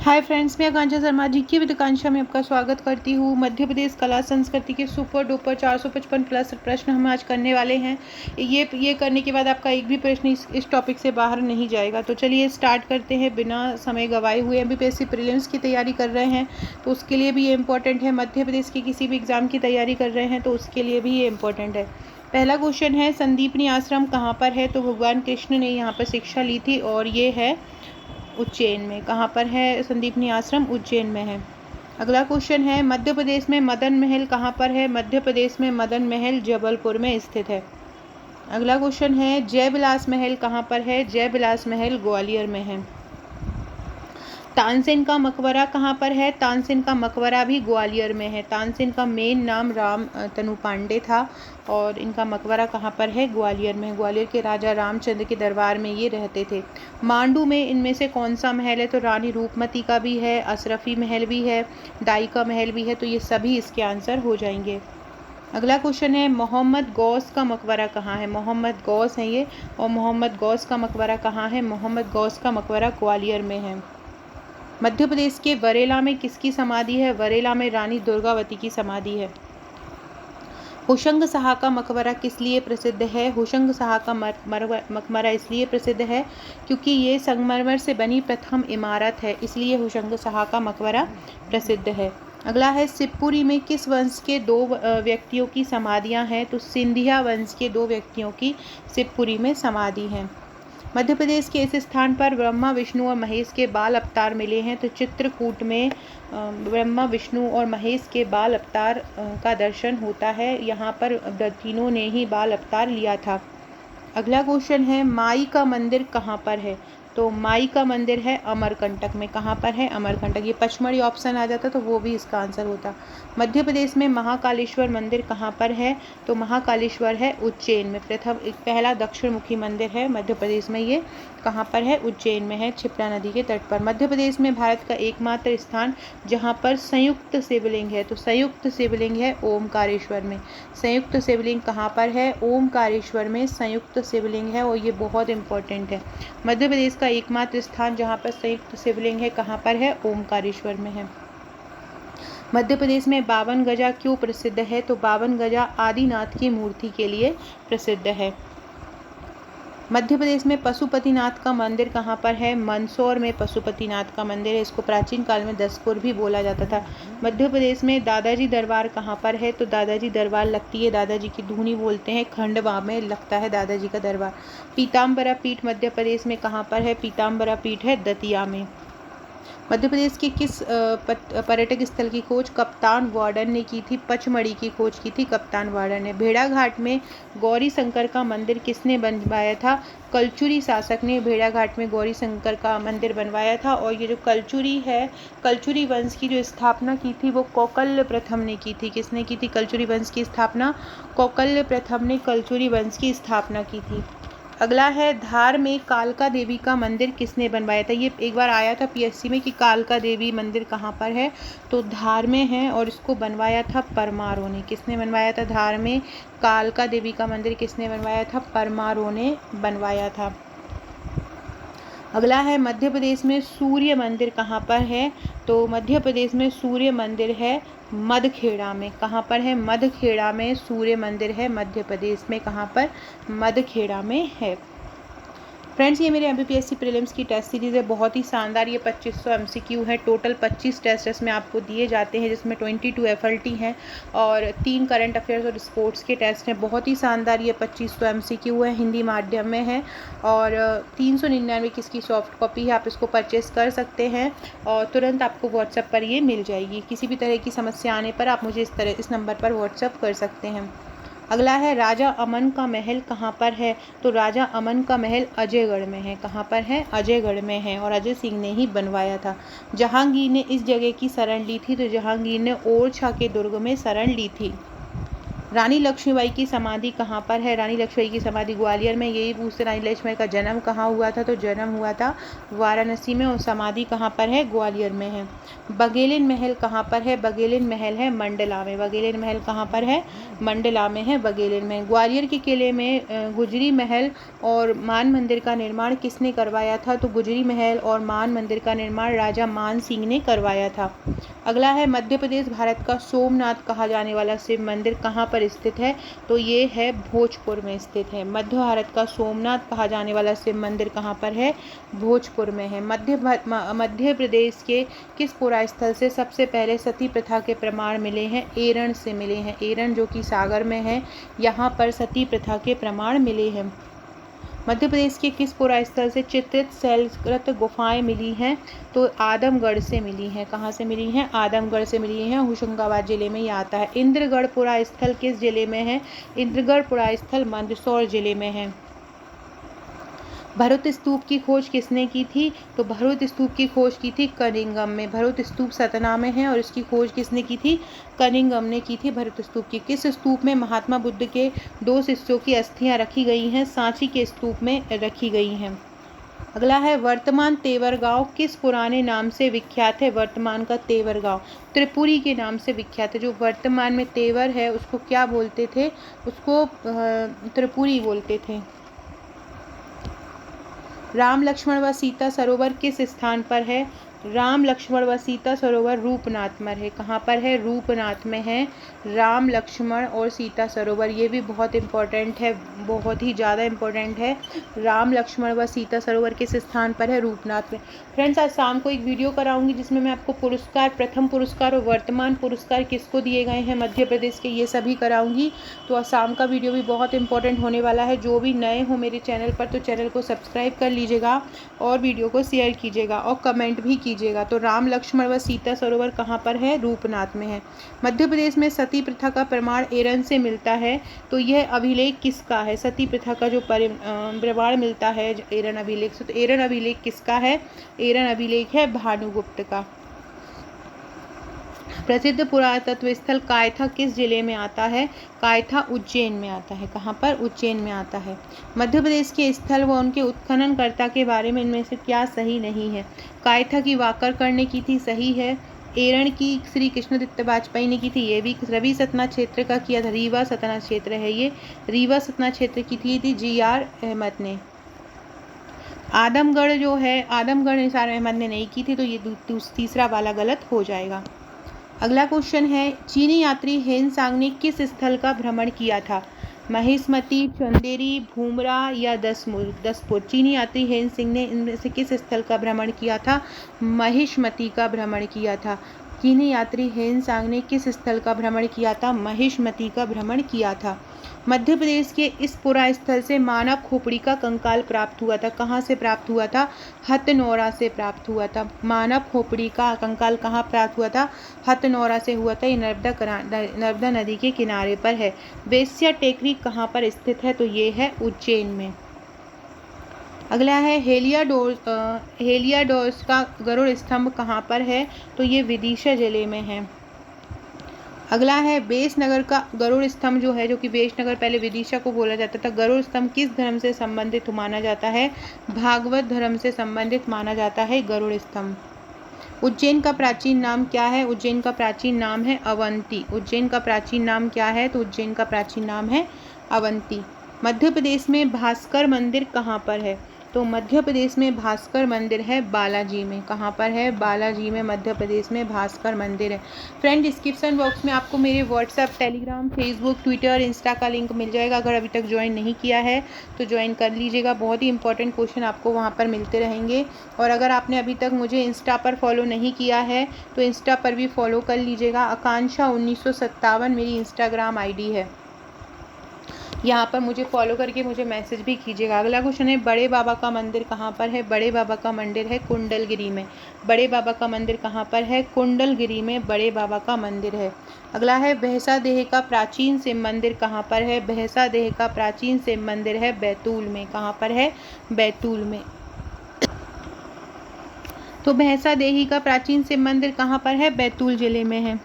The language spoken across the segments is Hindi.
हाय फ्रेंड्स, मैं आकांक्षा शर्मा जी की विद्याकांक्षा में आपका स्वागत करती हूँ। मध्य प्रदेश कला संस्कृति के सुपर डुपर 455 प्लस प्रश्न हम आज करने वाले हैं। ये करने के बाद आपका एक भी प्रश्न इस टॉपिक से बाहर नहीं जाएगा। तो चलिए स्टार्ट करते हैं बिना समय गवाए हुए। एमपीएससी प्रीलिम्स की तैयारी कर रहे हैं तो उसके लिए भी ये इंपॉर्टेंट है। मध्य प्रदेश के किसी भी एग्ज़ाम की तैयारी कर रहे हैं तो उसके लिए भी ये इंपॉर्टेंट है। पहला क्वेश्चन है, संदीपनी आश्रम कहाँ पर है? तो भगवान कृष्ण ने यहाँ पर शिक्षा ली थी और ये है उज्जैन में। कहाँ पर है संदीपनी आश्रम? उज्जैन में है। अगला क्वेश्चन है, मध्य प्रदेश में मदन महल कहाँ पर है? मध्य प्रदेश में मदन महल जबलपुर में स्थित है। अगला क्वेश्चन है, जय विलास महल कहाँ पर है? जय विलास महल ग्वालियर में है। तानसेन का मकबरा कहाँ पर है? तानसेन का मकबरा भी ग्वालियर में है। तानसेन का मेन नाम राम तनु पांडे था और इनका मकबरा कहाँ पर है? ग्वालियर में। ग्वालियर के राजा रामचंद्र के दरबार में ये रहते थे। मांडू में इनमें से कौन सा महल है? तो रानी रूपमती का भी है, अशरफी महल भी है, दाई का महल भी है। तो ये सभी इसके आंसर हो जाएंगे। अगला क्वेश्चन है, मोहम्मद गौस का मकबरा कहाँ है? मोहम्मद गौस है ये, और मोहम्मद गौस का मकबरा कहाँ है? मोहम्मद गौस का मकबरा ग्वालियर में है। मध्य प्रदेश के वरेला में किसकी समाधि है? वरेला में रानी दुर्गावती की समाधि है। होशंग शाह का मकबरा किस लिए प्रसिद्ध है? होशंग शाह का मकबरा इसलिए प्रसिद्ध है क्योंकि ये संगमरमर से बनी प्रथम इमारत है, इसलिए होशंग शाह का मकबरा प्रसिद्ध है। अगला है, शिवपुरी में किस वंश के दो व्यक्तियों की समाधियां हैं? तो सिंधिया वंश के दो व्यक्तियों की शिवपुरी में समाधि है। मध्य प्रदेश के इस स्थान पर ब्रह्मा विष्णु और महेश के बाल अवतार मिले हैं। तो चित्रकूट में ब्रह्मा विष्णु और महेश के बाल अवतार का दर्शन होता है। यहाँ पर तीनों ने ही बाल अवतार लिया था। अगला क्वेश्चन है, माई का मंदिर कहाँ पर है? तो माई का मंदिर है अमरकंटक में। कहाँ पर है? अमरकंटक। ये पचमढ़ी ऑप्शन आ जाता तो वो भी इसका आंसर होता। मध्य प्रदेश में महाकालेश्वर मंदिर कहाँ पर है? तो महाकालेश्वर है उज्जैन में। पहला दक्षिण मुखी मंदिर है मध्य प्रदेश में। ये कहाँ पर है? उज्जैन में है, क्षिप्रा नदी के तट पर। मध्य प्रदेश में भारत का एकमात्र स्थान जहाँ पर संयुक्त शिवलिंग है, तो संयुक्त शिवलिंग है ओमकारेश्वर में। संयुक्त शिवलिंग कहाँ पर है? ओमकारेश्वर में संयुक्त शिवलिंग है और ये बहुत इंपॉर्टेंट है। मध्य प्रदेश का एकमात्र स्थान जहाँ पर संयुक्त शिवलिंग है कहाँ पर है? ओमकारेश्वर में है। मध्य प्रदेश में 52 गजा क्यों प्रसिद्ध है? तो 52 गजा आदिनाथ की मूर्ति के लिए प्रसिद्ध है। मध्य प्रदेश में पशुपतिनाथ का मंदिर कहाँ पर है? मंदसौर में पशुपतिनाथ का मंदिर है। इसको प्राचीन काल में दसपुर भी बोला जाता था। मध्य प्रदेश में दादाजी दरबार कहाँ पर है? तो दादाजी दरबार लगती है, दादाजी की धूनी बोलते हैं, खंडवा में लगता है दादाजी का दरबार। पीताम्बरा पीठ मध्य प्रदेश में कहाँ पर है? पीताम्बरा पीठ है दतिया में। मध्य प्रदेश के किस पर्यटक स्थल की खोज कप्तान वार्डन ने की थी? पचमढ़ी की खोज की थी कप्तान वार्डन ने। भेड़ाघाट में गौरी शंकर का मंदिर किसने बनवाया था? कलचुरी शासक ने भेड़ाघाट में गौरी शंकर का मंदिर बनवाया था। और ये जो कलचुरी है, कलचुरी वंश की जो स्थापना की थी वो कौकल्य प्रथम ने की थी। किसने की थी कलचुरी वंश की स्थापना? कौकल्य प्रथम ने कलचुरी वंश की स्थापना की थी। अगला है, धार में कालका देवी का मंदिर किसने बनवाया था? ये एक बार आया था पीएससी में कि कालका देवी मंदिर कहाँ पर है? तो धार में है और इसको बनवाया था परमारों ने। किसने बनवाया था? धार में कालका देवी का मंदिर किसने बनवाया था? परमारों ने बनवाया था। अगला है, मध्य प्रदेश में सूर्य मंदिर कहाँ पर है? तो मध्य प्रदेश में सूर्य मंदिर है मधखेड़ा में। कहाँ पर है? मधखेड़ा में सूर्य मंदिर है मध्य प्रदेश में। कहाँ पर? मधखेड़ा में है। फ्रेंड्स, ये मेरे एमपीएससी प्रीलिम्स की टेस्ट सीरीज़ है, बहुत ही शानदार। ये 2500 एमसीक्यू है। टोटल 25 टेस्ट इसमें आपको दिए जाते हैं, जिसमें 22 एफएलटी हैं और 3 करंट अफेयर्स और स्पोर्ट्स के टेस्ट हैं। बहुत ही शानदार ये 2500 एमसीक्यू है, हिंदी माध्यम में है और 399 की इसकी सॉफ्ट कॉपी है। आप इसको परचेस कर सकते हैं और तुरंत आपको व्हाट्सएप पर ये मिल जाएगी। किसी भी तरह की समस्या आने पर आप मुझे इस नंबर पर व्हाट्सएप कर सकते हैं। अगला है, राजा अमन का महल कहाँ पर है? तो राजा अमन का महल अजयगढ़ में है। कहाँ पर है? अजयगढ़ में है और अजय सिंह ने ही बनवाया था। जहांगीर ने इस जगह की शरण ली थी, तो जहांगीर ने ओरछा के दुर्ग में शरण ली थी। रानी लक्ष्मीबाई की समाधि कहाँ पर है? रानी लक्ष्मीबाई की समाधि ग्वालियर में। यही पूछते रानी लक्ष्मीबाई का जन्म कहाँ हुआ था? तो जन्म हुआ था वाराणसी में, और समाधि कहाँ पर है? ग्वालियर में है। बघेलिन महल कहाँ पर है? बघेलिन महल है मंडला में। बघेलिन महल कहाँ पर है? मंडला में है बघेलिन महल। ग्वालियर के किले में गुजरी महल और मान मंदिर का निर्माण किसने करवाया था? तो गुजरी महल और मान मंदिर का निर्माण राजा मान सिंह ने करवाया था। अगला है मध्य प्रदेश भारत का सोमनाथ कहा जाने वाला शिव मंदिर कहाँ पर स्थित है? तो ये है भोजपुर में स्थित है। मध्य भारत का सोमनाथ कहा जाने वाला शिव मंदिर कहाँ पर है? भोजपुर में है। मध्य प्रदेश के किस पुरा स्थल से सबसे पहले सती प्रथा के प्रमाण मिले हैं? एरन से मिले हैं। एरन जो कि सागर में है, यहाँ पर सती प्रथा के प्रमाण मिले हैं। मध्य प्रदेश के किस पुरा स्थल से चित्रित शैलकृत गुफाएं मिली हैं? तो आदमगढ़ से मिली हैं। कहाँ से मिली हैं? आदमगढ़ से मिली हैं। होशंगाबाद जिले में ये आता है। इंद्रगढ़ पुरा स्थल किस जिले में है? इंद्रगढ़ पुरा स्थल मंदसौर जिले में है। भरूच स्तूप की खोज किसने की थी? तो भरूच स्तूप की खोज की थी कनिंगम में। भरूच स्तूप सतना में है और इसकी खोज किसने की थी? कनिंगम ने की थी भरूच स्तूप की। किस स्तूप में महात्मा बुद्ध के 2 शिष्यों की अस्थियां रखी गई हैं? सांची के स्तूप में रखी गई हैं। अगला है वर्तमान तेवर गांव किस पुराने नाम से विख्यात है? वर्तमान का तेवर गांव त्रिपुरी के नाम से विख्यात है। जो वर्तमान में तेवर है उसको क्या बोलते थे? उसको त्रिपुरी बोलते थे। राम लक्ष्मण व सीता सरोवर किस स्थान पर है? राम लक्ष्मण व सीता सरोवर रूपनाथ में है। कहाँ पर है? रूपनाथ में है राम लक्ष्मण और सीता सरोवर। ये भी बहुत इम्पोर्टेंट है, बहुत ही ज़्यादा इम्पोर्टेंट है। राम लक्ष्मण व सीता सरोवर किस स्थान पर है? रूपनाथ में। फ्रेंड्स, आज शाम को एक वीडियो कराऊंगी जिसमें मैं आपको पुरस्कार, प्रथम पुरस्कार और वर्तमान पुरस्कार किसको दिए गए हैं मध्य प्रदेश के, ये सभी कराऊंगी। तो आज शाम का वीडियो भी बहुत इंपॉर्टेंट होने वाला है। जो भी नए हो मेरे चैनल पर तो चैनल को सब्सक्राइब कर लीजिएगा और वीडियो को शेयर कीजिएगा और कमेंट भी कीजिएगा। तो राम लक्ष्मण व सीता सरोवर कहाँ पर है? रूपनाथ में है। मध्य प्रदेश में सती प्रथा का प्रमाण एरन से मिलता है। तो यह अभिलेख किसका है? सती प्रथा का जो प्रमाण मिलता है एरन अभिलेख से, तो एरन अभिलेख किसका है? एरन अभिलेख है भानुगुप्त का। प्रसिद्ध पुरातत्व स्थल कायथा किस जिले में आता है? कायथा उज्जैन में आता है। कहाँ पर? उज्जैन में आता है। मध्य प्रदेश के स्थल व उनके उत्खननकर्ता के बारे में इनमें से क्या सही नहीं है? कायथा की वाकरकर ने की थी, सही है। एरन की श्री कृष्णदत्त वाजपेयी ने की थी, ये भी। रवि सतना क्षेत्र का किया था, रीवा सतना क्षेत्र है ये। रीवा सतना क्षेत्र की थी GR अहमद ने। आदमगढ़ जो है, आदमगढ़ निसार अहमद ने नहीं की थी, तो ये तीसरा वाला गलत हो जाएगा। अगला क्वेश्चन है, चीनी यात्री हेनसांग ने किस स्थल का भ्रमण किया था? महिष्मती, चंदेरी, भूमरा या दसपुर। चीनी यात्री हेन सिंह ने इनमें से किस स्थल का भ्रमण किया था? महिष्मती का भ्रमण किया था। चीनी यात्री हेनसांग ने किस स्थल का भ्रमण किया था? महिष्मती का भ्रमण किया था। मध्य प्रदेश के इस पुरा स्थल से मानव खोपड़ी का कंकाल प्राप्त हुआ था। कहाँ से प्राप्त हुआ था? हथनौरा से प्राप्त हुआ था। मानव खोपड़ी का कंकाल कहाँ प्राप्त हुआ था? हथनौरा से हुआ था। ये नर्मदा नदी के किनारे पर है। वेश्या टेकरी कहाँ पर स्थित है? तो ये है उज्जैन में। अगला है हेलियाडोर्स का गरुड़ स्तंभ कहाँ पर है? तो ये विदिशा जिले में है। अगला है बेसनगर का गरुड़ स्तंभ जो है, जो कि बेसनगर पहले विदिशा को बोला जाता था। गरुड़ स्तंभ किस धर्म से संबंधित माना जाता है? भागवत धर्म से संबंधित माना जाता है गरुड़ स्तंभ। उज्जैन का प्राचीन नाम क्या है? उज्जैन का प्राचीन नाम है अवंती। उज्जैन का प्राचीन नाम क्या है? तो उज्जैन का प्राचीन नाम है अवंती। मध्य प्रदेश में भास्कर मंदिर कहाँ पर है? तो मध्य प्रदेश में भास्कर मंदिर है बालाजी में। कहाँ पर है? बालाजी में मध्य प्रदेश में भास्कर मंदिर है। फ्रेंड, डिस्क्रिप्शन बॉक्स में आपको मेरे WhatsApp, Telegram, Facebook, Twitter, Insta का लिंक मिल जाएगा। अगर अभी तक ज्वाइन नहीं किया है तो ज्वाइन कर लीजिएगा। बहुत ही इंपॉर्टेंट क्वेश्चन आपको वहाँ पर मिलते रहेंगे। और अगर आपने अभी तक मुझे इंस्टा पर फॉलो नहीं किया है तो इंस्टा पर भी फॉलो कर लीजिएगा। आकांक्षा 1957 मेरी इंस्टाग्राम ID है। यहाँ पर मुझे फॉलो करके मुझे मैसेज भी कीजिएगा। अगला क्वेश्चन है, बड़े बाबा का मंदिर कहाँ पर है? बड़े बाबा का मंदिर है कुंडलगिरी में। बड़े बाबा का मंदिर कहाँ पर है? कुंडलगिरी में बड़े बाबा का मंदिर है। अगला है, भैंसादेह का प्राचीन शिव मंदिर कहाँ पर है? भैंसादेह का प्राचीन शिव मंदिर है बैतूल में। कहाँ पर है? बैतूल में। तो भैंसादेही का प्राचीन शिव मंदिर कहाँ पर है? बैतूल जिले में है।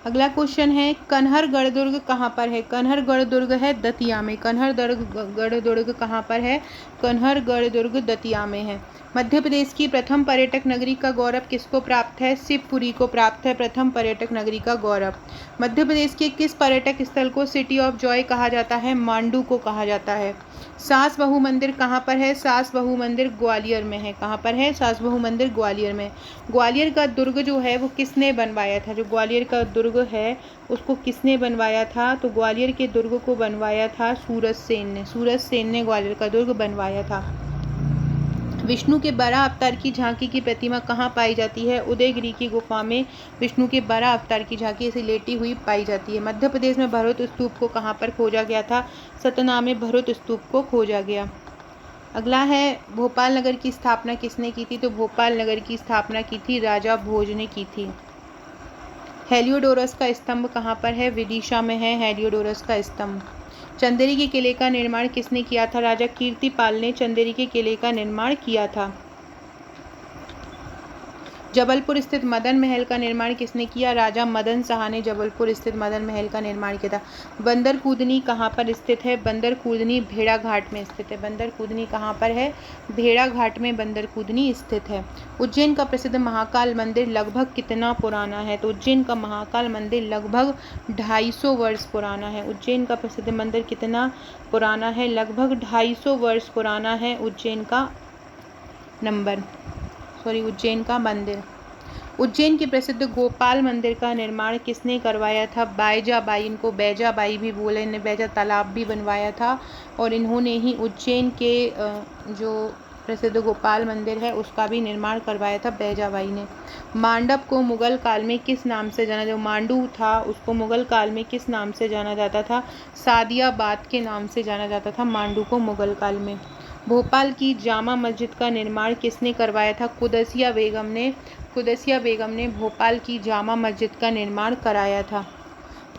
क्वेश्चन है कन्हरगढ़ दुर्ग कहाँ पर है? कन्हरगढ़ दुर्ग है दतिया में। कन्हरगढ़ दुर्ग कहाँ पर है? कन्हरगढ़ दुर्ग दतिया में है। मध्य प्रदेश की प्रथम पर्यटक नगरी का गौरव किसको प्राप्त है? शिवपुरी को प्राप्त है प्रथम पर्यटक नगरी का गौरव। मध्य प्रदेश के किस पर्यटक स्थल को सिटी ऑफ जॉय कहा जाता है? मांडू को कहा जाता है। सास बहू मंदिर कहाँ पर है? सास बहू मंदिर ग्वालियर में है। कहाँ पर है? सास बहू मंदिर ग्वालियर में। ग्वालियर का दुर्ग जो है वो किसने बनवाया था? जो ग्वालियर का दुर्ग है उसको किसने बनवाया था? तो ग्वालियर के दुर्ग को बनवाया था सूरज सेन ने। सूरज सेन ने ग्वालियर का दुर्ग बनवाया था। विष्णु के बारह अवतार की झांकी की प्रतिमा कहाँ पाई जाती है? उदयगिरी की गुफा में विष्णु के 12 अवतार की झांकी ऐसे लेटी हुई पाई जाती है। मध्य प्रदेश में भरूच स्तूप को कहाँ पर खोजा गया था? सतना में भरूच स्तूप को खोजा गया। अगला है भोपाल नगर की स्थापना किसने की थी? तो भोपाल नगर की स्थापना की थी राजा भोज ने की थी। हेलियोडोरस का स्तंभ कहाँ पर है? विदिशा में है हेलियोडोरस का स्तंभ। चंदेरी के किले का निर्माण किसने किया था? राजा कीर्तिपाल ने चंदेरी के किले का निर्माण किया था। जबलपुर स्थित मदन महल का निर्माण किसने किया? राजा मदन शाह ने जबलपुर स्थित मदन महल का निर्माण किया था। बंदर कूदनी कहाँ पर स्थित है? बंदर कूदनी भेड़ा घाट में स्थित है। बंदर कूदनी कहाँ पर है? भेड़ा घाट में बंदर कूदनी स्थित है। उज्जैन का प्रसिद्ध महाकाल मंदिर लगभग कितना पुराना है? तो उज्जैन का महाकाल मंदिर लगभग 250 वर्ष पुराना है। उज्जैन का प्रसिद्ध मंदिर कितना पुराना है? लगभग 250 वर्ष पुराना है उज्जैन का उज्जैन का मंदिर। उज्जैन के प्रसिद्ध गोपाल मंदिर का निर्माण किसने करवाया था? बाईजाबाई। इनको बैजाबाई भी बोले, इन्हें बैजा तालाब भी बनवाया था और इन्होंने ही उज्जैन के जो प्रसिद्ध गोपाल मंदिर है उसका भी निर्माण करवाया था बैजाबाई ने। मांडव को मुगल काल में किस नाम से जाना? जो मांडू था उसको मुगल काल में किस नाम से जाना जाता था? सादियाबाद के नाम से जाना जाता था मांडू को मुगल काल में। भोपाल की जामा मस्जिद का निर्माण किसने करवाया था? कुदसिया बेगम ने भोपाल की जामा मस्जिद का निर्माण कराया था।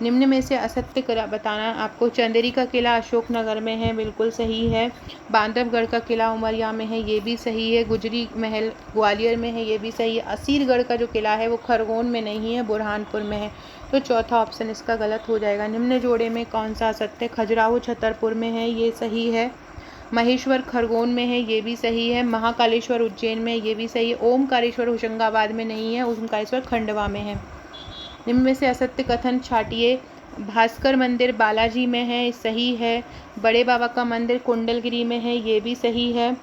निम्न में से असत्य बताना आपको। चंदेरी का किला अशोकनगर में है, बिल्कुल सही है। बांधवगढ़ का किला उमरिया में है, ये भी सही है। गुजरी महल ग्वालियर में है, ये भी सही है। असीरगढ़ का जो किला है वो खरगोन में नहीं है, बुरहानपुर में है। तो चौथा ऑप्शन इसका गलत हो जाएगा। निम्न जोड़े में कौन सा असत्य? खजुराहो छतरपुर में है, ये सही है। महेश्वर खरगोन में है, ये भी सही है। महाकालेश्वर उज्जैन में, ये भी सही है। ओमकारेश्वर होशंगाबाद में नहीं है, ओमकारेश्वर खंडवा में है। निम्न में से असत्य कथन छाटिए। भास्कर मंदिर बालाजी में है, सही है। बड़े बाबा का मंदिर कुंडलगिरी में है, ये भी सही है।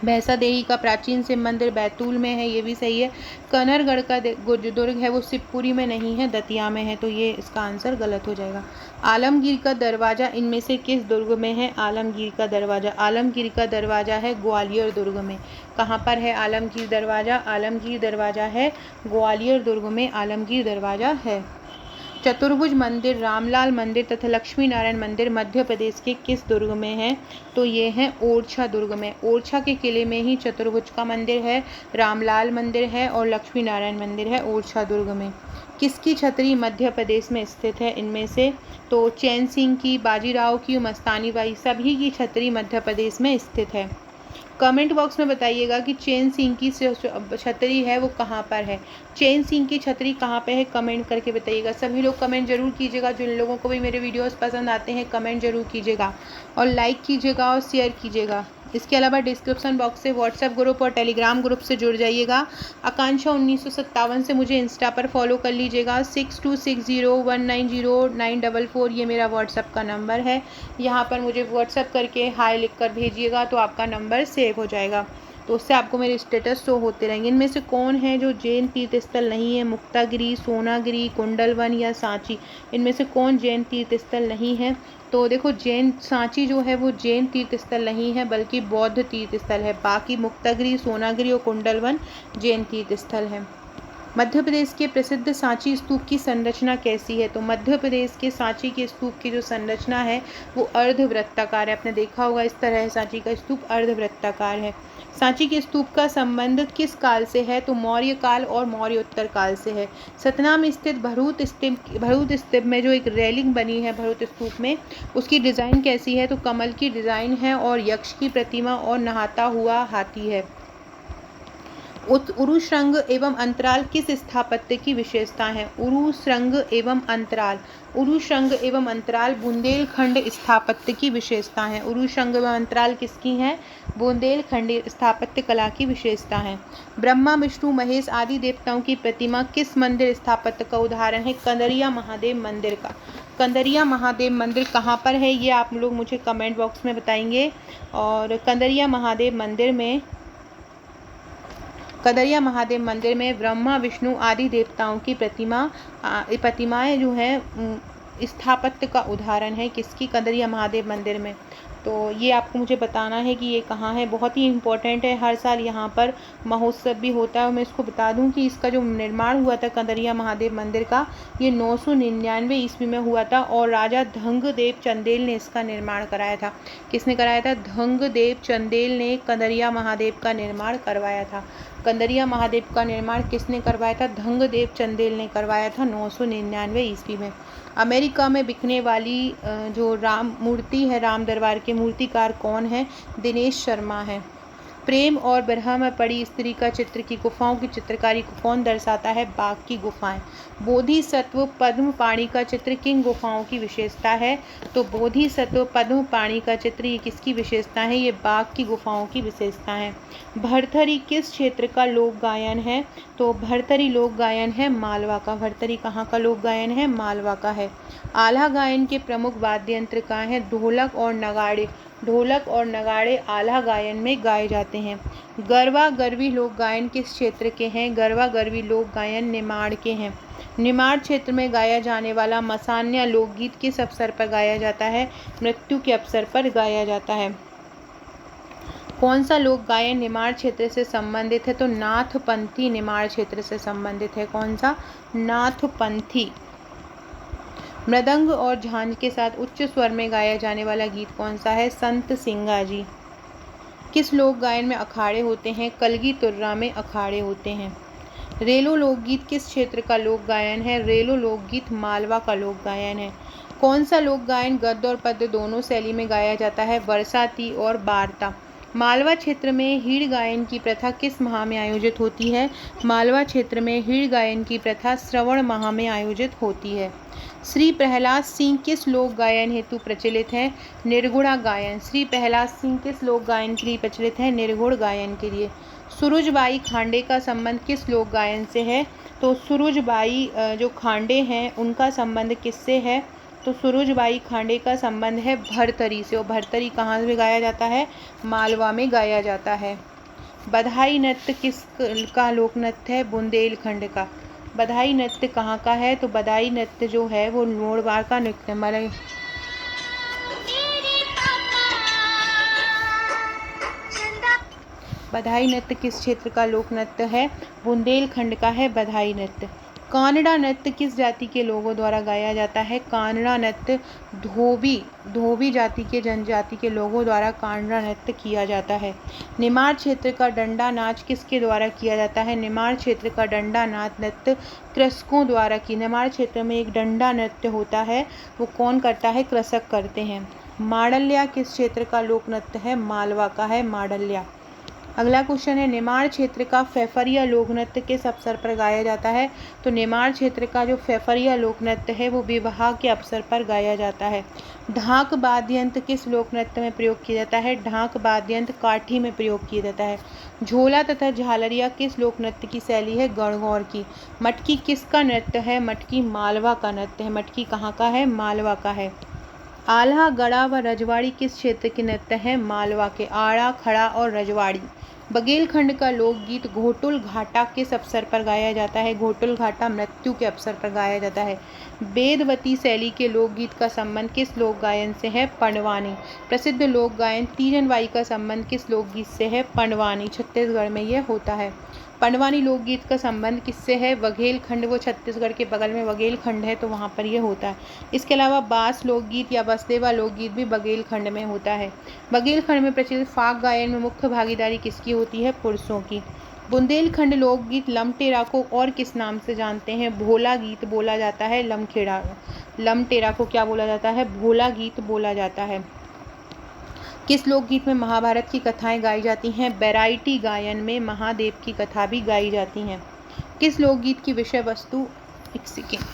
भैंसा देही का प्राचीन शिव मंदिर बैतूल में है, ये भी सही है। कन्हरगढ़ का जो दुर्ग है वो शिवपुरी में नहीं है, दतिया में है, तो ये इसका आंसर गलत हो जाएगा। आलमगीर का दरवाजा इनमें से किस दुर्ग में है? आलमगीर का दरवाजा है ग्वालियर दुर्ग में। कहाँ पर है आलमगीर दरवाजा? आलमगीर दरवाजा है ग्वालियर दुर्ग में, आलमगीर दरवाजा है। चतुर्भुज मंदिर, रामलाल मंदिर तथा लक्ष्मी नारायण मंदिर मध्य प्रदेश के किस दुर्ग में है? तो ये है ओरछा दुर्ग में। ओरछा के किले में ही चतुर्भुज का मंदिर है, रामलाल मंदिर है और लक्ष्मी नारायण मंदिर है ओरछा दुर्ग में। किसकी छतरी मध्य प्रदेश में स्थित है इनमें से? तो चैन सिंह की, बाजीराव की, मस्तानी बाई, सभी की छतरी मध्य प्रदेश में स्थित है। कमेंट बॉक्स में बताइएगा कि चैन सिंह की छतरी है वो कहाँ पर है। चैन सिंह की छतरी कहाँ पे है, कमेंट करके बताइएगा। सभी लोग कमेंट जरूर कीजिएगा। जिन लोगों को भी मेरे वीडियोस पसंद आते हैं कमेंट जरूर कीजिएगा और लाइक कीजिएगा और शेयर कीजिएगा। इसके अलावा डिस्क्रिप्शन बॉक्स से व्हाट्सएप ग्रुप और टेलीग्राम ग्रुप से जुड़ जाइएगा। आकांक्षा 1957 से मुझे इंस्टा पर फॉलो कर लीजिएगा। 6260190944 ये मेरा व्हाट्सएप का नंबर है। यहाँ पर मुझे व्हाट्सएप करके हाय लिख कर भेजिएगा तो आपका नंबर सेव हो जाएगा, तो उससे आपको मेरे स्टेटस शो होते रहेंगे। इनमें से कौन है जो जैन तीर्थ स्थल नहीं है? मुक्तागिरी, सोनागिरी, कुंडलवन या सांची? इनमें से कौन जैन तीर्थ स्थल नहीं है? तो देखो जैन सांची जो है वो जैन तीर्थ स्थल नहीं है बल्कि बौद्ध तीर्थ स्थल है। बाकी मुक्तागिरी, सोनागिरी और कुंडलवन जैन तीर्थ स्थल है। मध्य प्रदेश के प्रसिद्ध सांची स्तूप की संरचना कैसी है? तो मध्य प्रदेश के सांची के स्तूप की जो संरचना है वो अर्धवृत्ताकार है। आपने देखा होगा इस तरह सांची का स्तूप अर्धवृत्ताकार है। सांची के स्तूप का संबंध किस काल से है? तो मौर्य काल और मौर्योत्तर काल से है। सतना में स्थित भरूच स्तूप में जो एक रेलिंग बनी है भरूच स्तूप में, उसकी डिज़ाइन कैसी है? तो कमल की डिज़ाइन है और यक्ष की प्रतिमा और नहाता हुआ हाथी है। उरु श्रृंग एवं अंतराल किस स्थापत्य की विशेषता है? उरु श्रृंग एवं अंतराल, उरु श्रृंग एवं अंतराल बुंदेलखंड स्थापत्य की विशेषता है। उरु श्रृंग एवं अंतराल किसकी है? बुंदेलखंड स्थापत्य कला की विशेषता है। ब्रह्मा विष्णु महेश आदि देवताओं की प्रतिमा किस मंदिर स्थापत्य का उदाहरण है? कंदरिया महादेव मंदिर का। कंदरिया महादेव मंदिर कहाँ पर है, ये आप लोग मुझे कमेंट बॉक्स में बताएंगे। और कंदरिया महादेव मंदिर में ब्रह्मा विष्णु आदि देवताओं की प्रतिमाएं जो है स्थापत्य का उदाहरण है किसकी? कंदरिया महादेव मंदिर में। तो ये आपको मुझे बताना है कि ये कहाँ है, बहुत ही इम्पोर्टेंट है। हर साल यहाँ पर महोत्सव भी होता है। और मैं इसको बता दूँ कि इसका जो निर्माण हुआ था कंदरिया महादेव मंदिर का, ये 999 ईस्वी में हुआ था और राजा धंगदेव चंदेल ने इसका निर्माण कराया था। किसने कराया था? धंगदेव चंदेल ने कंदरिया महादेव का निर्माण करवाया था। कंदरिया महादेव का निर्माण किसने करवाया था? धंगदेव चंदेल ने करवाया था 999 ईस्वी में। अमेरिका में बिकने वाली जो राम मूर्ति है, राम दरबार के मूर्तिकार कौन है? दिनेश शर्मा है। प्रेम और विरह में पड़ी स्त्री का चित्र की गुफाओं की चित्रकारी को कौन दर्शाता है? बाघ की गुफाएं। बोधिसत्व पद्म पाणि का चित्र किन गुफाओं की विशेषता है? तो बोधिसत्व पद्म पाणि का चित्र ये किसकी विशेषता है? ये बाघ की गुफाओं की विशेषता है। भरथरी किस क्षेत्र का लोक गायन है? तो भरथरी लोक गायन है मालवा का। भरथरी कहाँ का लोक गायन है? मालवा का है। आल्हा गायन के प्रमुख वाद्य यंत्र कहाँ हैं? ढोलक और नगाड़े। ढोलक और नगाड़े आल्हा गायन में गाए जाते हैं। गरबा गरबी लोक गायन किस क्षेत्र के हैं? गरबा गरबी लोक गायन निमाड़ के हैं। निमाड़ क्षेत्र में गाया जाने वाला मसान्या लोकगीत किस अवसर पर गाया जाता है? मृत्यु के अवसर पर गाया जाता है। कौन सा लोक गायन निमाड़ क्षेत्र से संबंधित है? तो नाथपंथी निमाड़ क्षेत्र से संबंधित है। कौन सा? नाथपंथी। मृदंग और झांझ के साथ उच्च स्वर में गाया जाने वाला गीत कौन सा है? संत सिंगा जी। किस लोक गायन में अखाड़े होते हैं? कलगी तुर्रा में अखाड़े होते हैं। रेलो लोकगीत किस क्षेत्र का लोक गायन है? रेलो लोकगीत मालवा का लोक गायन है। कौन सा लोक गायन गद्य और पद्य दोनों शैली में गाया जाता है? बरसाती और बारता। मालवा क्षेत्र में हीड़ गायन की प्रथा किस माह में आयोजित होती है? मालवा क्षेत्र में हीड़ गायन की प्रथा श्रवण माह में आयोजित होती है। श्री प्रहलाद सिंह किस लोक गायन हेतु प्रचलित है? निर्गुणा गायन। श्री प्रहलाद सिंह किस लोक गायन के लिए प्रचलित है? निर्गुण गायन के लिए। सुरुजबाई खांडे का संबंध किस लोक गायन से है? तो सुरुजबाई जो खांडे हैं उनका संबंध किससे है? तो सुरुजबाई खांडे का संबंध है भरथरी से। और भरथरी कहाँ में गाया जाता है? मालवा में गाया जाता है। बधाई नृत्य किस का लोक नृत्य है? बुंदेलखंड का। बधाई नृत्य कहाँ का है? तो बधाई नृत्य जो है वो मोरवार का नृत्य है। बधाई नृत्य किस क्षेत्र का लोक नृत्य है? बुंदेलखंड का है बधाई नृत्य। कानड़ा नृत्य किस जाति के लोगों द्वारा गाया जाता है? कानड़ा नृत्य धोबी जाति के जनजाति के लोगों द्वारा कानड़ा नृत्य किया जाता है। निमाड़ क्षेत्र का डंडा नाच किसके द्वारा किया जाता है? निमाड़ क्षेत्र का डंडा नाच नृत्य कृषकों द्वारा की। निमाड़ क्षेत्र में एक डंडा नृत्य होता है, वो कौन करता है? कृषक करते हैं। माडल्या किस क्षेत्र का लोक नृत्य है? मालवा का है माडल्या। अगला क्वेश्चन है, निमाड़ क्षेत्र का फेफरिया लोक नृत्य किस अवसर पर गाया जाता है? तो निमाड़ क्षेत्र का जो फेफरिया लोक नृत्य है वो विवाह के अवसर पर गाया जाता है। ढाक वाद्य यंत्र किस लोक नृत्य में प्रयोग किया जाता है? ढाक वाद्य यंत्र काठी में प्रयोग किया जाता है। झोला तथा झालरिया किस लोक नृत्य की शैली है? गणगौर की। मटकी किसका नृत्य है? मटकी मालवा का नृत्य है। मटकी कहाँ का है? मालवा का है। आल्हा, गड़ा व रजवाड़ी किस क्षेत्र के नृत्य हैं? मालवा के। आड़ा, खड़ा और रजवाड़ी। बघेलखंड का लोकगीत घोटुल घाटा किस अवसर पर गाया जाता है? घोटुल घाटा मृत्यु के अवसर पर गाया जाता है। वेदवती शैली के लोकगीत का संबंध किस लोक गायन से है? पंडवानी। प्रसिद्ध लोक गायन तीजनबाई का संबंध किस लोकगीत से है? पंडवानी। छत्तीसगढ़ में यह होता है। पंडवानी लोकगीत का संबंध किससे है? बघेलखंड, वो छत्तीसगढ़ के बगल में बघेलखंड है तो वहाँ पर ये होता है। इसके अलावा बास लोकगीत या बसदेवा लोकगीत भी बघेलखंड में होता है। बघेलखंड में प्रचलित फाग गायन में मुख्य भागीदारी किसकी होती है? पुरुषों की। बुंदेलखंड लोकगीत लमटेरा को और किस नाम से जानते हैं? भोला गीत बोला जाता है। लमटेरा को क्या बोला जाता है? भोला गीत बोला जाता है। किस लोकगीत में महाभारत की कथाएं गाई जाती हैं? बैराइटी गायन में महादेव की कथा भी गाई जाती हैं। किस लोकगीत की विषय वस्तु, एक सेकेंड,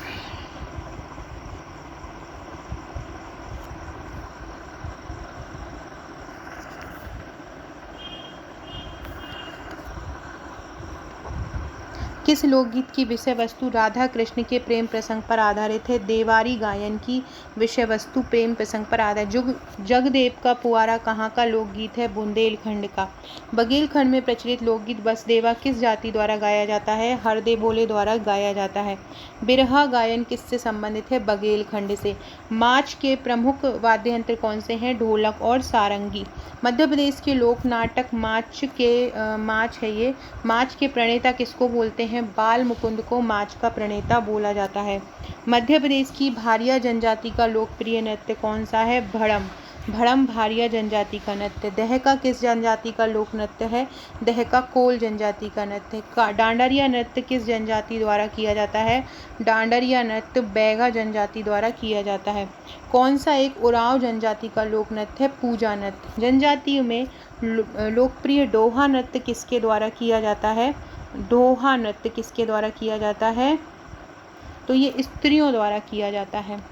किस लोकगीत की विषय वस्तु राधा कृष्ण के प्रेम प्रसंग पर आधारित है? देवारी गायन की विषय वस्तु प्रेम प्रसंग पर आधारित। जगदेव का पुआरा कहाँ का लोकगीत है? बुंदेलखंड का। बघेलखंड में प्रचलित लोकगीत बसदेवा किस जाति द्वारा गाया जाता है? हरदे बोले द्वारा गाया जाता है। बिरहा गायन किससे संबंधित है? बघेलखंड से। माच के प्रमुख वाद्य यंत्र कौन से हैं? ढोलक और सारंगी। मध्य प्रदेश के लोक नाटक माच के प्रणेता किसको बोलते हैं? बाल मुकुंद को माच का प्रणेता बोला जाता है। मध्य प्रदेश की भारिया जनजाति का लोकप्रिय नृत्य कौन सा है? भड़म भारिया जनजाति का नृत्य। दहका किस जनजाति का लोक नृत्य है? दहका कोल जनजाति का नृत्य। डांडरिया नृत्य किस जनजाति द्वारा किया जाता है? डांडरिया नृत्य बैगा जनजाति द्वारा किया जाता है। कौन सा एक उरांव जनजाति का लोक नृत्य है? पूजा नृत्य। जनजातियों में लोकप्रिय डोहा नृत्य किसके द्वारा किया जाता है? डोहा नृत्य किसके द्वारा किया जाता है? तो ये स्त्रियों द्वारा किया जाता है।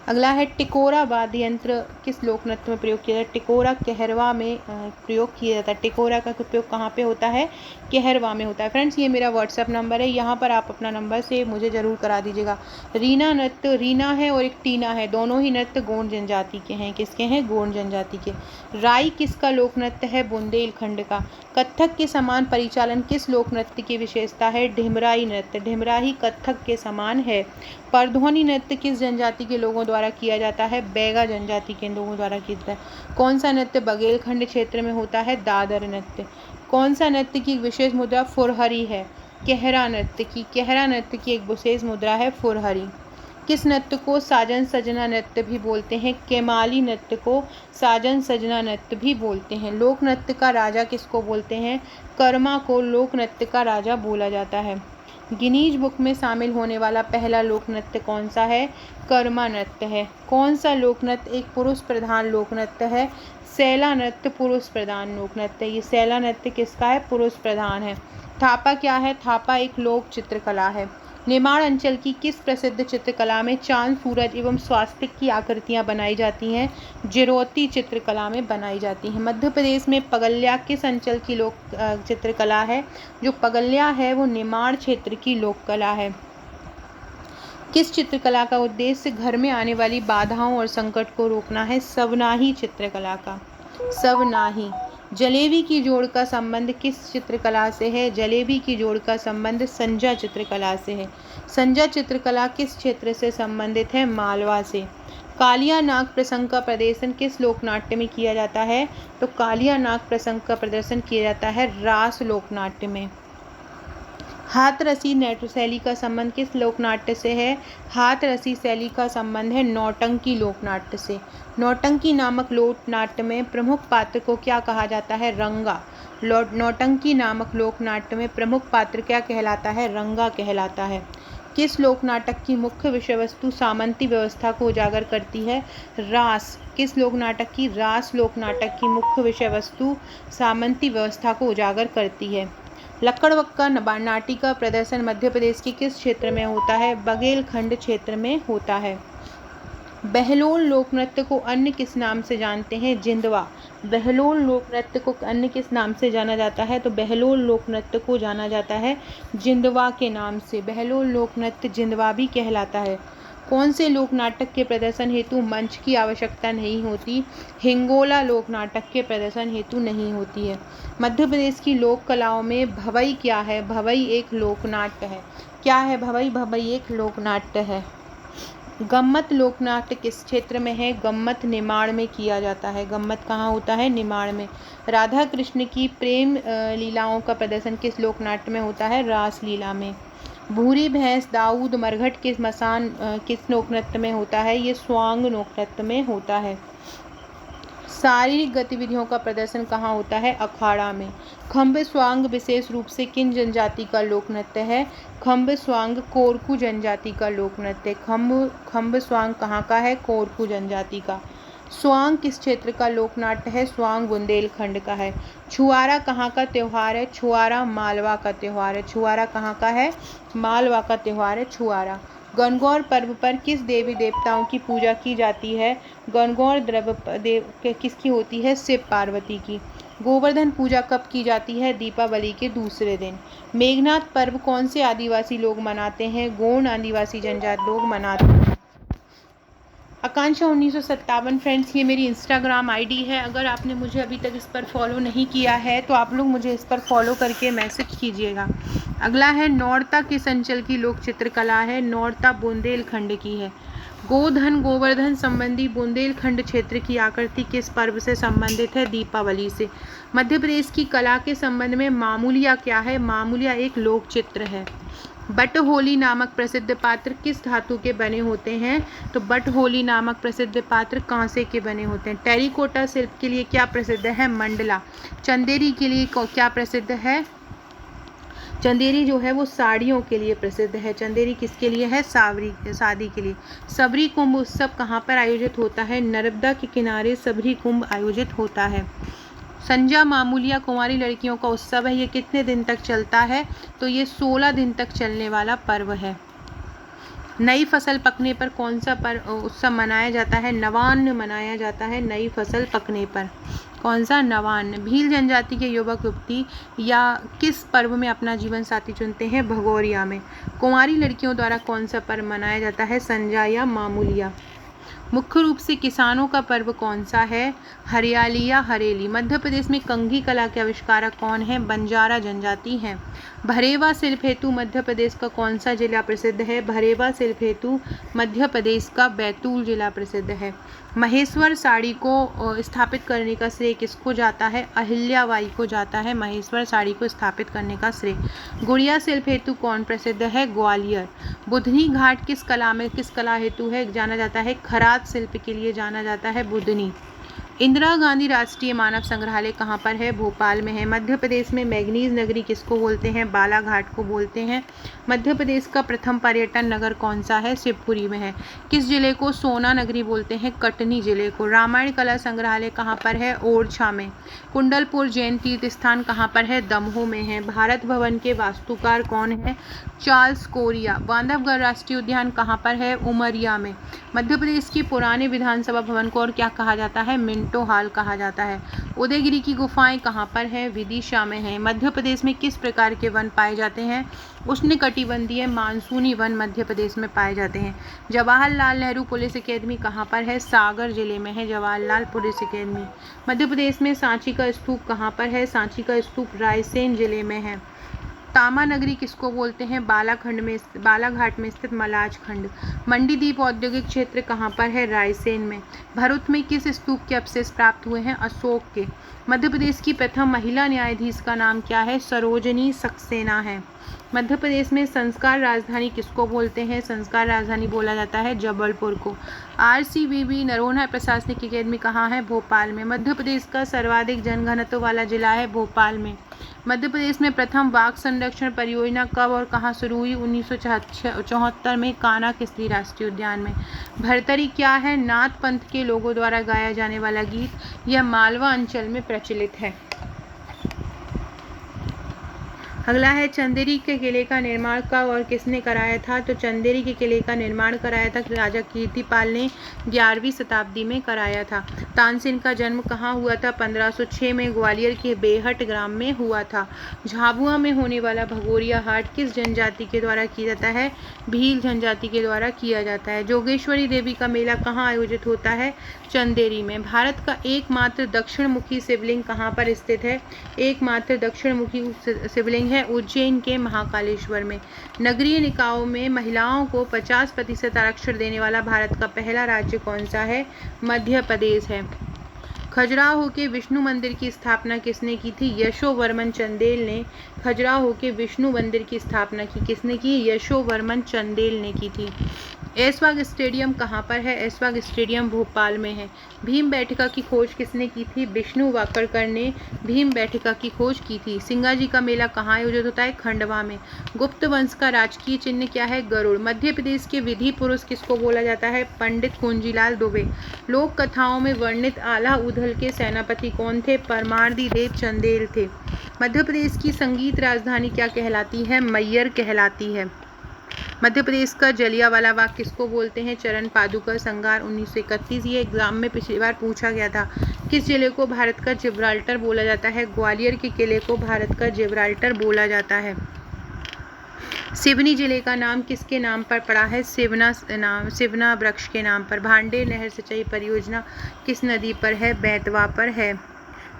अगला है टिकोरा वाद्य यंत्र किस लोक नृत्य में प्रयोग किया जाता है? टिकोरा कहरवा में प्रयोग किया जाता है। टिकोरा का उपयोग कहाँ पे होता है? कहरवा में होता है। फ्रेंड्स, ये मेरा व्हाट्सएप नंबर है, यहाँ पर आप अपना नंबर से मुझे ज़रूर करा दीजिएगा। रीना नृत्य, रीना है और एक टीना है, दोनों ही नृत्य गोंड जनजाति के हैं। किसके हैं? गोंड जनजाति के। राई किसका लोक नृत्य है? बुंदेलखंड का। कत्थक के समान परिचालन किस लोक नृत्य की विशेषता है? ढिमराई नृत्य। ढिमराही कत्थक के समान है। परध्वनि नृत्य किस जनजाति के लोगों द्वारा किया जाता है? बैगा जनजाति के लोगों द्वारा किया जाता है। कौन सा नृत्य बघेलखंड क्षेत्र में होता है? दादर नृत्य। कौन सा नृत्य की विशेष मुद्रा फुरहरी है? कहरा नृत्य की। कहरा नृत्य की एक विशेष मुद्रा है फुरहरी। किस नृत्य को साजन सजना नृत्य भी बोलते हैं? केमाली नृत्य को साजन सजना नृत्य भी बोलते हैं। लोक नृत्य का राजा किसको बोलते हैं? कर्मा को लोक नृत्य का राजा बोला जाता है। गिनीज बुक में शामिल होने वाला पहला लोक नृत्य कौन सा है? कर्मा नृत्य है। कौन सा लोक नृत्य एक पुरुष प्रधान लोक नृत्य है? सैला नृत्य पुरुष प्रधान लोक नृत्य। ये सैला नृत्य किसका है? पुरुष प्रधान है। थापा क्या है? थापा एक लोक चित्रकला है। निमाड़ अंचल की किस प्रसिद्ध चित्रकला में चांद, सूरज एवं स्वास्तिक की आकृतियां बनाई जाती हैं? जिरोती चित्रकला में बनाई जाती हैं। मध्य प्रदेश में पगल्या किस अंचल की लोक चित्रकला है? जो पगल्या है वो निमाड़ क्षेत्र की लोक कला है। किस चित्रकला का उद्देश्य घर में आने वाली बाधाओं और संकट को रोकना है? सवनाही चित्रकला का। सवनाही। जलेबी की जोड़ का संबंध किस चित्रकला से है? जलेबी की जोड़ का संबंध संजा चित्रकला से है। संजा चित्रकला किस क्षेत्र से संबंधित है? मालवा से। कालिया नाग प्रसंग का प्रदर्शन किस लोकनाट्य में किया जाता है? तो कालिया नाग प्रसंग का प्रदर्शन किया जाता है रास लोकनाट्य में। हाथरसी नाट्य शैली का संबंध किस लोकनाट्य से है? हाथरसी शैली का संबंध है नौटंकी लोकनाट्य से। नौटंकी नामक लोकनाट्य में प्रमुख पात्र को क्या कहा जाता है? रंगा। नौटंकी नामक लोकनाट्य में प्रमुख पात्र क्या कहलाता है? रंगा कहलाता है। किस लोकनाटक की मुख्य विषय वस्तु सामंती व्यवस्था को उजागर करती है? रास। किस लोकनाटक की? रास लोकनाटक की मुख्य विषय वस्तु सामंती व्यवस्था को उजागर करती है। लक्कड़वक्का नाटिका प्रदर्शन मध्य प्रदेश के किस क्षेत्र में होता है? बघेलखंड क्षेत्र में होता है। बहलोल लोक नृत्य को अन्य किस नाम से जानते हैं? जिंदवा। बहलोल लोक नृत्य को अन्य किस नाम से जाना जाता है? तो बहलोल लोक नृत्य को जाना जाता है जिंदवा के नाम से। बहलोल लोक नृत्य जिंदवा भी कहलाता है। कौन से लोक नाटक के प्रदर्शन हेतु मंच की आवश्यकता नहीं होती? हिंगोला लोक नाटक के प्रदर्शन हेतु नहीं होती है। मध्य प्रदेश की लोक कलाओं में भवई क्या है? भवई एक लोकनाट्य है। क्या है भवई? भवई एक लोकनाट्य है। गम्मत लोकनाट्य किस क्षेत्र में है? गम्मत निमाड़ में किया जाता है। गम्मत कहाँ होता है? निमाड़ में। राधा कृष्ण की प्रेम लीलाओं का प्रदर्शन किस लोकनाट्य में होता है? रास लीला में। भूरी भैंस दाऊद मरघट किस मसान किस लोकनृत्य में होता है? ये स्वांग लोकनृत्य में होता है। शारीरिक गतिविधियों का प्रदर्शन कहाँ होता है? अखाड़ा में। खम्ब स्वांग विशेष रूप से किन जनजाति का लोक नृत्य है? खम्ब स्वांग कोरकू जनजाति का लोक नृत्य। खम्ब स्वांग कहाँ का है? कोरकू जनजाति का। स्वांग किस क्षेत्र का लोकनाट्य है? स्वांग बुंदेलखंड का है। छुआरा कहाँ का त्योहार है? छुआरा मालवा का त्योहार है। छुआरा कहाँ का है? मालवा का त्योहार है छुआरा। गणगौर पर्व पर किस देवी देवताओं की पूजा की जाती है? गणगौर किसकी होती है? शिव पार्वती की। गोवर्धन पूजा कब की जाती है? दीपावली के दूसरे दिन। मेघनाथ पर्व कौन से आदिवासी लोग मनाते हैं? गोंड आदिवासी जनजाति लोग मनाते हैं। आकांक्षा 1957 फ्रेंड्स, ये मेरी इंस्टाग्राम आईडी है। अगर आपने मुझे अभी तक इस पर फॉलो नहीं किया है तो आप लोग मुझे इस पर फॉलो करके मैसेज कीजिएगा। अगला है नौरता किस अंचल की लोक चित्रकला है? नौरता बुंदेलखंड की है। गोधन गोवर्धन संबंधी बुंदेलखंड क्षेत्र की आकृति किस पर्व से संबंधित है? दीपावली से। मध्य प्रदेश की कला के संबंध में मामूलिया क्या है? मामूलिया एक लोक चित्र है। बटहोली नामक प्रसिद्ध पात्र किस धातु के बने होते हैं? तो बटहोली नामक प्रसिद्ध पात्र कांसे के बने होते हैं। टेरिकोटा शिल्प के लिए क्या प्रसिद्ध है? मंडला। चंदेरी के लिए क्या प्रसिद्ध है? चंदेरी जो है वो साड़ियों के लिए प्रसिद्ध है। चंदेरी किसके लिए है? शादी के लिए। सबरी कुंभ उत्सव कहाँ पर आयोजित होता है? नर्मदा के किनारे सबरी कुंभ आयोजित होता है। संजा मामूलिया कुंवारी लड़कियों का उत्सव है, ये कितने दिन तक चलता है? तो ये 16 दिन तक चलने वाला पर्व है। नई फसल पकने पर कौन सा उत्सव मनाया जाता है? नवान्न मनाया जाता है नई फसल पकने पर। कौन सा? नवान्न। भील जनजाति के युवक युवती या किस पर्व में अपना जीवन साथी चुनते हैं? भगोरिया में। कुंवारी लड़कियों द्वारा कौन सा पर्व मनाया जाता है? संजा या मामूलिया। मुख्य रूप से किसानों का पर्व कौन सा है? हरियाली या हरेली। मध्य प्रदेश में कंघी कला के आविष्कारक कौन है? बंजारा जनजाति हैं। भरेवा शिल्प हेतु मध्य प्रदेश का कौन सा जिला प्रसिद्ध है? भरेवा शिल्प हेतु मध्य प्रदेश का बैतूल जिला प्रसिद्ध है। महेश्वर साड़ी को स्थापित करने का श्रेय किसको जाता है? अहिल्याबाई को जाता है महेश्वर साड़ी को स्थापित करने का श्रेय। गुड़िया शिल्प हेतु कौन प्रसिद्ध है? ग्वालियर। बुधनी घाट किस कला हेतु है जाना जाता है? खराद शिल्प के लिए जाना जाता है बुधनी। इंदिरा गांधी राष्ट्रीय मानव संग्रहालय कहाँ पर है? भोपाल में है। मध्य प्रदेश में मैग्नीज नगरी किसको बोलते हैं? बालाघाट को बोलते हैं। मध्य प्रदेश का प्रथम पर्यटन नगर कौन सा है? शिवपुरी में है। किस जिले को सोना नगरी बोलते हैं? कटनी जिले को। रामायण कला संग्रहालय कहाँ पर है? ओरछा में। कुंडलपुर जैन तीर्थ स्थान कहाँ पर है? दमोह में है। भारत भवन के वास्तुकार कौन है? Charles Korea. बांधवगढ़ राष्ट्रीय उद्यान कहाँ पर है? उमरिया में। मध्य प्रदेश की पुराने विधानसभा भवन को और क्या कहा जाता है? मिंटो हॉल कहा जाता है। उदयगिरी की गुफाएं कहाँ पर है? विदिशा में है। मध्य प्रदेश में किस प्रकार के वन पाए जाते हैं? उष्णकटिबंधीय मानसूनी वन मध्य प्रदेश में पाए जाते हैं। जवाहरलाल नेहरू पुलिस अकेदमी कहाँ पर है? सागर जिले में है जवाहरलाल पुलिस अकेदमी। मध्य प्रदेश में सांची का स्तूप कहाँ पर है? सांची का स्तूप रायसेन जिले में है। तामा नगरी किसको बोलते हैं? बालाघाट में स्थित मलाज खंड। मंडीदीप औद्योगिक क्षेत्र कहाँ पर है? रायसेन में। भरूच में किस स्तूप के अवशेष प्राप्त हुए हैं? अशोक के। मध्य प्रदेश की प्रथम महिला न्यायाधीश का नाम क्या है? सरोजनी सक्सेना है। मध्य प्रदेश में संस्कार राजधानी किसको बोलते हैं? संस्कार राजधानी बोला जाता है जबलपुर को। RCVB नरोन्हा प्रशासनिक अकेदमी कहाँ है? भोपाल में। मध्य प्रदेश का सर्वाधिक जनघनत्व वाला जिला है भोपाल में। मध्य प्रदेश में प्रथम बाघ संरक्षण परियोजना कब और कहाँ शुरू हुई? 1974 में कान्हा किसली राष्ट्रीय उद्यान में। भरतरी क्या है? नाथ पंथ के लोगों द्वारा गाया जाने वाला गीत। यह मालवा अंचल में प्रचलित है। अगला है चंदेरी के किले का निर्माण कब और किसने कराया था? तो चंदेरी के किले का निर्माण कराया था राजा कीर्तिपाल ने 11वीं शताब्दी में कराया था। तानसेन का जन्म कहाँ हुआ था? 1506 में ग्वालियर के बेहट ग्राम में हुआ था। झाबुआ में होने वाला भगोरिया हाट किस जनजाति के द्वारा किया जाता है? भील जनजाति के द्वारा किया जाता है। जोगेश्वरी देवी का मेला कहाँ आयोजित होता है? चंदेरी में। भारत का एकमात्र दक्षिण मुखी शिवलिंग कहाँ पर स्थित है? एकमात्र दक्षिण मुखी शिवलिंग है उज्जैन के महाकालेश्वर में। नगरीय निकायों में महिलाओं को 50% आरक्षण देने वाला भारत का पहला राज्य कौन सा है? मध्य प्रदेश है। खजुराहो के विष्णु मंदिर की स्थापना किसने की थी? यशोवर्मन चंदेल ने खजुराहो के विष्णु मंदिर की स्थापना की। किसने की? यशोवर्मन चंदेल ने की थी। ऐशबाग स्टेडियम कहाँ पर है? ऐशबाग स्टेडियम भोपाल में है। भीम बैठका की खोज किसने की थी? विष्णु वाकड़कर ने भीम बैठका की खोज की थी। सिंगाजी का मेला कहाँ आयोजित होता है? खंडवा में। गुप्त वंश का राजकीय चिन्ह क्या है? गरुड़। मध्य प्रदेश के विधि पुरुष किसको बोला जाता है? पंडित कुंजीलाल दुबे। लोक कथाओं में वर्णित आला उधल के सेनापति कौन थे? परमार्दी देव चंदेल थे। मध्य प्रदेश की संगीत राजधानी क्या कहलाती है? मैयर कहलाती है। मध्य प्रदेश का जलियांवाला बाग किसको बोलते हैं? चरण पादुका संहार 1931। ये एग्जाम में पिछली बार पूछा गया था। किस जिले को भारत का जिब्राल्टर बोला जाता है? ग्वालियर के किले को भारत का जिब्राल्टर बोला जाता है। सिवनी जिले का नाम किसके नाम पर पड़ा है? सिवना वृक्ष के नाम पर। भांडे नहर सिंचाई परियोजना किस नदी पर है? बेतवा पर है।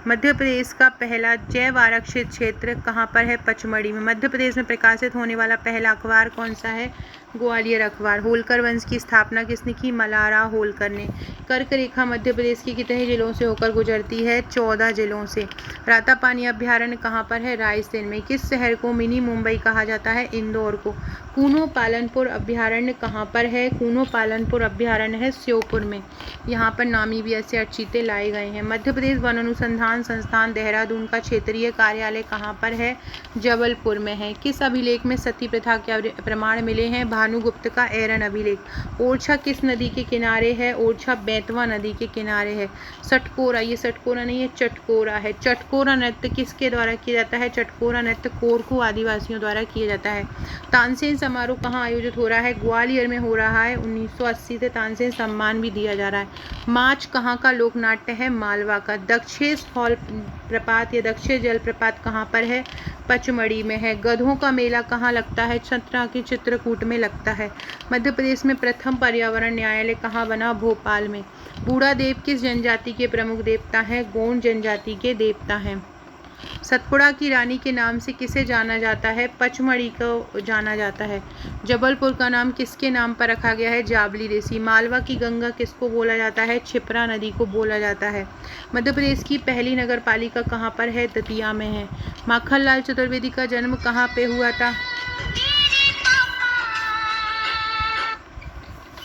मध्य प्रदेश का पहला जैव आरक्षित क्षेत्र कहाँ पर है? पचमढ़ी में। मध्य प्रदेश में प्रकाशित होने वाला पहला अखबार कौन सा है? ग्वालियर अखबार। होलकर वंश की स्थापना किसने की? मलारा होलकर ने। कर्क रेखा मध्य प्रदेश के कितने जिलों से होकर गुजरती है? 14 जिलों से। रातापानी अभ्यारण्य कहाँ पर है? रायसेन में। किस शहर को मिनी मुंबई कहा जाता है? इंदौर को। कूनो पालनपुर अभ्यारण्य कहाँ पर है? कूनो पालनपुर अभ्यारण्य है श्योपुर में। यहाँ पर नामीबिया से 8 चीते लाए गए हैं। मध्य प्रदेश वन अनुसंधान संस्थान देहरादून का क्षेत्रीय कार्यालय कहाँ पर है? जबलपुर में है। किस अभिलेख में सती प्रथा के प्रमाण मिले हैं? भानुगुप्त का एरन अभिलेख। ओरछा किस नदी के किनारे है? ओरछा बेतवा नदी के किनारे है। सटकोरा, ये सटकोरा नहीं है, चटकोरा है। चटकोरा नृत्य किसके द्वारा किया जाता है? चटकोरा नृत्य कोरकू आदिवासियों द्वारा किया जाता है। तानसेन समारोह कहाँ आयोजित हो रहा है? ग्वालियर में हो रहा है। 1980 से तानसेन सम्मान भी दिया जा रहा है। माच कहाँ का लोक नाट्य है? मालवा का। दक्षेश फॉल प्रपात या दक्षिण जलप्रपात कहाँ पर है? पचमढ़ी में है। गधों का मेला कहाँ लगता है? छतरा के चित्रकूट में लगता है। मध्य प्रदेश में प्रथम पर्यावरण न्यायालय कहाँ बना? भोपाल में। बूढ़ा देव किस जनजाति के प्रमुख देवता हैं? गोंड जनजाति के देवता हैं। सतपुड़ा की रानी के नाम से किसे जाना जाता है? पचमढ़ी को जाना जाता है। जबलपुर का नाम किसके नाम पर रखा गया है? जाबली ऋषि। मालवा की गंगा किसको बोला जाता है? क्षिप्रा नदी को बोला जाता है। मध्य प्रदेश की पहली नगर पालिका कहाँ पर है? दतिया में है। माखनलाल चतुर्वेदी का जन्म कहाँ पे हुआ था?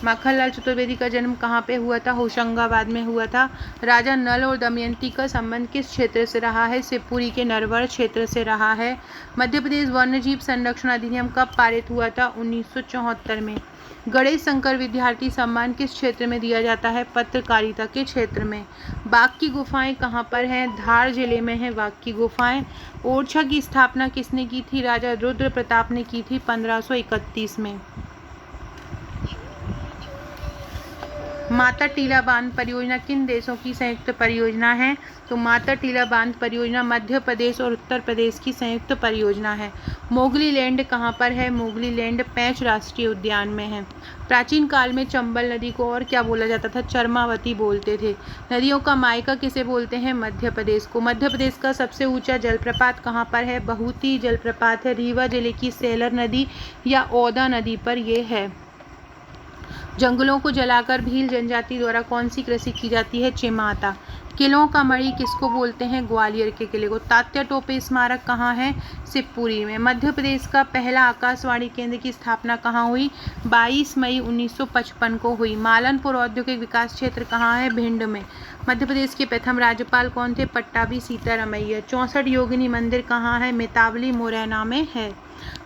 माखनलाल चतुर्वेदी का जन्म कहाँ पे हुआ था? होशंगाबाद में हुआ था। राजा नल और दमयंती का संबंध किस क्षेत्र से रहा है? शिवपुरी के नरवर क्षेत्र से रहा है। मध्य प्रदेश वन्यजीव संरक्षण अधिनियम कब पारित हुआ था? 1974 में। गणेश शंकर विद्यार्थी सम्मान किस क्षेत्र में दिया जाता है? पत्रकारिता के क्षेत्र में। बाघ की गुफाएं कहाँ पर हैं? धार जिले में है बाघ की गुफाएं। ओरछा की स्थापना किसने की थी? राजा रुद्र प्रताप ने की थी 1531 में। माता टीला बांध परियोजना किन देशों की संयुक्त परियोजना है? तो माता टीला बांध परियोजना मध्य प्रदेश और उत्तर प्रदेश की संयुक्त परियोजना है। मोगली लैंड कहाँ पर है? मोगली लैंड पैंच राष्ट्रीय उद्यान में है। प्राचीन काल में चंबल नदी को और क्या बोला जाता था? चरमावती बोलते थे। नदियों का मायका किसे बोलते हैं? मध्य प्रदेश को। मध्य प्रदेश का सबसे ऊंचा जलप्रपात कहाँ पर है? बहुती जलप्रपात है। रीवा जिले की सेलर नदी या औदा नदी पर यह है। जंगलों को जलाकर भील जनजाति द्वारा कौन सी कृषि की जाती है? चिमाता। किलों का मणि किसको बोलते हैं? ग्वालियर के किले को। तात्या टोपे स्मारक कहाँ है? शिवपुरी में। मध्य प्रदेश का पहला आकाशवाणी केंद्र की स्थापना कहाँ हुई? 22 मई 1955 को हुई। मालनपुर औद्योगिक विकास क्षेत्र कहाँ है? भिंड में। मध्य प्रदेश के प्रथम राज्यपाल कौन थे? पट्टाभी सीतारामैया। 64 योगिनी मंदिर कहाँ है? मेतावली मुरैना में है।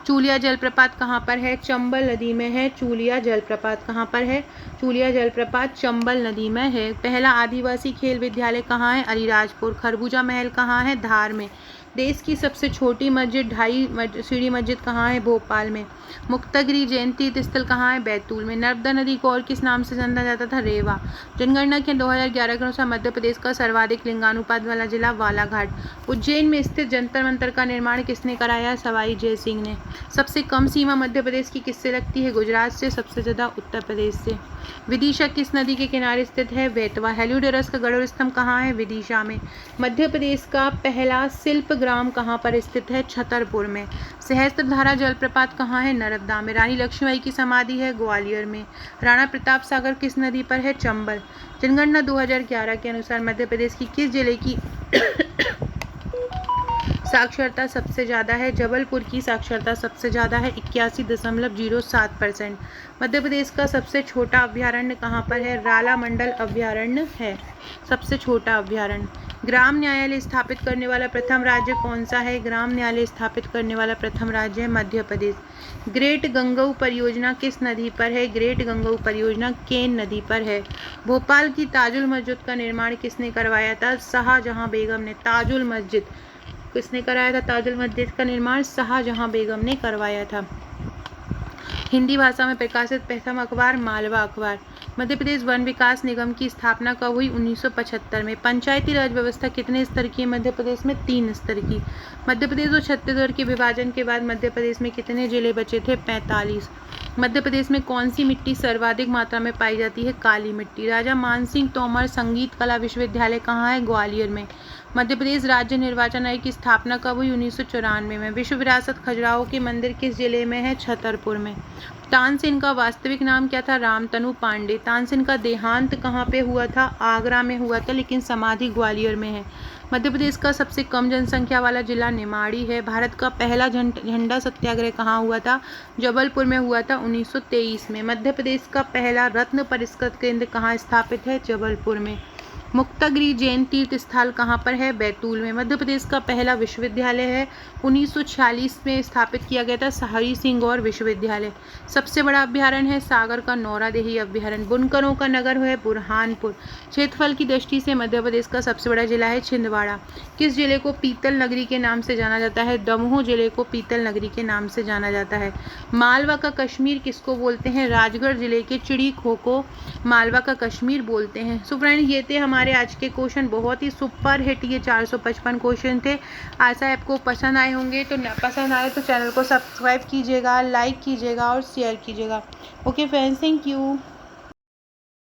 चूलिया जलप्रपात कहाँ पर है? चंबल नदी में है। चूलिया जलप्रपात कहाँ पर है? चूलिया जलप्रपात चंबल नदी में है। पहला आदिवासी खेल विद्यालय कहाँ है? अलीराजपुर। खरबूजा महल कहाँ है? धार में। देश की सबसे छोटी मस्जिद 2.5 सीढ़ी मस्जिद कहाँ है? भोपाल में। मुक्तागिरी जैन तीर्थ स्थल कहाँ है? बैतूल में। नर्मदा नदी को और किस नाम से जाना जाता था? रेवा। जनगणना के 2011 के अनुसार मध्य प्रदेश का सर्वाधिक लिंगानुपात वाला जिला बालाघाट। उज्जैन में स्थित जंतर मंतर का निर्माण किसने कराया? सवाई जय सिंह ने। सबसे कम सीमा मध्य प्रदेश की किससे लगती है? गुजरात से। सबसे ज्यादा उत्तर प्रदेश से। विदिशा किस नदी के किनारे स्थित है? बेतवा। हेलियोडोरस का गरुड़ स्तंभ कहाँ है? विदिशा में। मध्य प्रदेश का पहला शिल्प ग्राम कहाँ पर स्थित है? छतरपुर में। सहस्त्रधारा जलप्रपात कहाँ है? नर्मदा में। रानी लक्ष्मीबाई की समाधि है ग्वालियर में। राणा प्रताप सागर किस नदी पर है? चंबल। जनगणना 2011 के अनुसार मध्य प्रदेश की किस जिले की साक्षरता सबसे ज़्यादा है? जबलपुर की साक्षरता सबसे ज़्यादा है 81.07%। मध्य प्रदेश का सबसे छोटा अभ्यारण्य कहाँ पर है? राला मंडल अभ्यारण्य है सबसे छोटा अभ्यारण्य। ग्राम न्यायालय स्थापित करने वाला प्रथम राज्य कौन सा है? ग्राम न्यायालय स्थापित करने वाला प्रथम राज्य है मध्य प्रदेश। ग्रेट गंगऊ परियोजना किस नदी पर है? ग्रेट गंगऊ परियोजना केन नदी पर है। भोपाल की ताजुल मस्जिद का निर्माण किसने करवाया था? शाहजहां बेगम ने। ताजुल मस्जिद किसने कराया था? ताजुल मस्जिद का निर्माण शाहजहां बेगम ने करवाया था। हिंदी भाषा में प्रकाशित प्रथम अखबार मालवा अखबार। मध्य प्रदेश वन विकास निगम की स्थापना कब हुई? 1975 में। पंचायती राज व्यवस्था कितने स्तर की है मध्य प्रदेश में? 3 स्तर की। मध्य प्रदेश और छत्तीसगढ़ के विभाजन के बाद मध्य प्रदेश में कितने जिले बचे थे? 45। मध्य प्रदेश में कौन सी मिट्टी सर्वाधिक मात्रा में पाई जाती है? काली मिट्टी। राजा मानसिंह तोमर संगीत कला विश्वविद्यालय कहाँ है? ग्वालियर में। मध्य प्रदेश राज्य निर्वाचन आयोग की स्थापना कब हुई? 1994 में। विश्व विरासत खजुराहो के मंदिर किस जिले में है? छतरपुर में। तानसेन का वास्तविक नाम क्या था? रामतनु पांडे। तानसेन का देहांत कहाँ पे हुआ था? आगरा में हुआ था, लेकिन समाधि ग्वालियर में है। मध्य प्रदेश का सबसे कम जनसंख्या वाला जिला निमाड़ी है। भारत का पहला झंडा सत्याग्रह कहाँ हुआ था? जबलपुर में हुआ था 1923 में। मध्य प्रदेश का पहला रत्न परिष्कृत केंद्र कहाँ स्थापित है? जबलपुर में। मुक्तागिरी जैन तीर्थ स्थल कहाँ पर है? बैतूल में। मध्य प्रदेश का पहला विश्वविद्यालय है 1946 में स्थापित किया गया था, हरि सिंह गौर विश्वविद्यालय। सबसे बड़ा अभ्यारण्य है सागर का नौरादेही अभ्यारण्य। बुनकरों का नगर है बुरहानपुर। क्षेत्रफल की दृष्टि से मध्य प्रदेश का सबसे बड़ा जिला है छिंदवाड़ा। किस जिले को पीतल नगरी के नाम से जाना जाता है? दमोह जिले को पीतल नगरी के नाम से जाना जाता है। मालवा का कश्मीर किसको बोलते हैं? राजगढ़ जिले के चिड़ी खो को मालवा का कश्मीर बोलते हैं। सो फ्रेंड, ये थे हमारे आज के क्वेश्चन। बहुत ही सुपर हिट ये 455 क्वेश्चन थे। आशा है आपको पसंद आए होंगे। तो पसंद आए तो चैनल को सब्सक्राइब कीजिएगा, लाइक कीजिएगा और शेयर कीजिएगा। Okay friends, thank you.